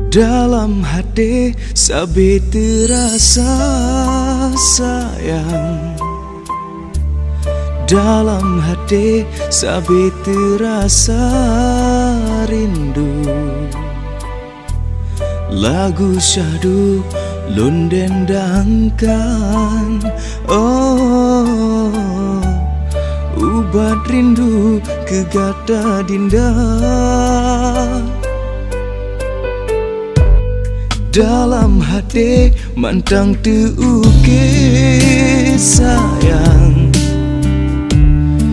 Dalam hati sabi terasa sayang, dalam hati sabi terasa rindu. Lagu syahdu lun dendangkan, oh ubat rindu ke gata dinda. Dalam hati mantang terukir sayang,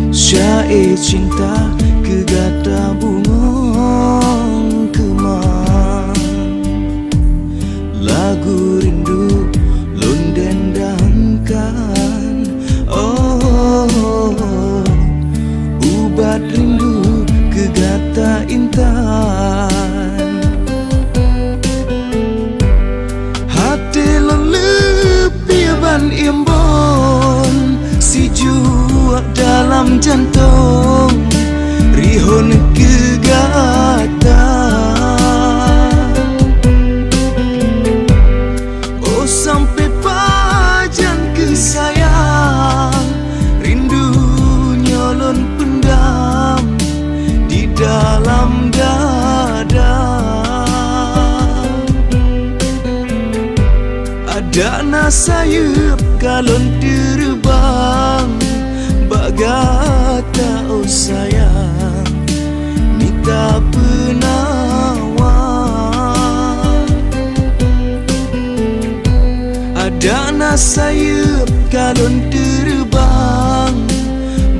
syair cinta ke gata bungong kemang. Lagu rindu lun dendangkan, oh ubat rindu ke gata intan. Imbon si jua dalam jantung rihon kegata. Oh sampai pajan ke sayang, rindu nyolon pendam di dalam dada. Ada nasayup kalon terbang bagata, oh sayang minta penawar. Ada nasayup kalon terbang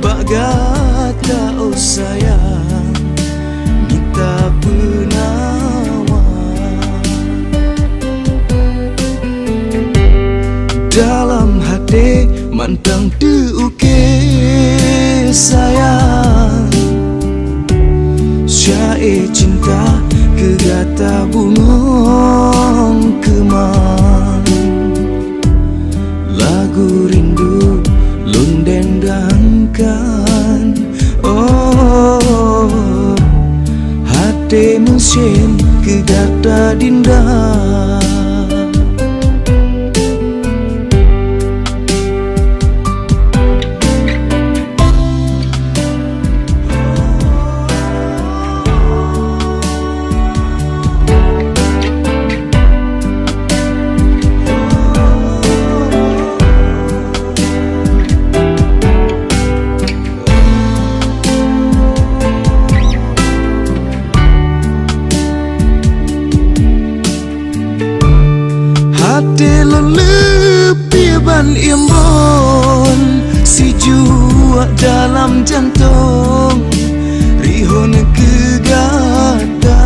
bagata, oh sayang minta penawar. Dalam hati mantang terukir sayang, syair cinta ke gata bungong kemang. Lagu rindu lun dendangkan, oh hati musim ke gata dinda. Hati lebih ban imbon si jua dalam jantung rihon kegata.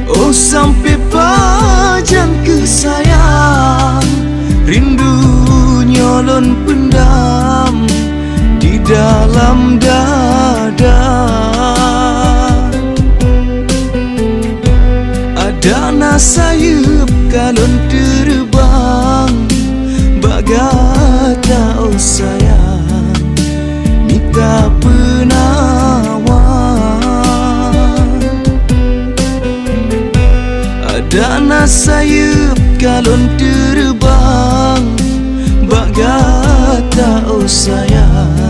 Oh sampai pajan ke sayang, rindu nyolon pendam di dalam dada. Ada nasayup kalon terbang bagata, oh sayang minta penawar. Ada nasayup kalon terbang bagata, oh sayang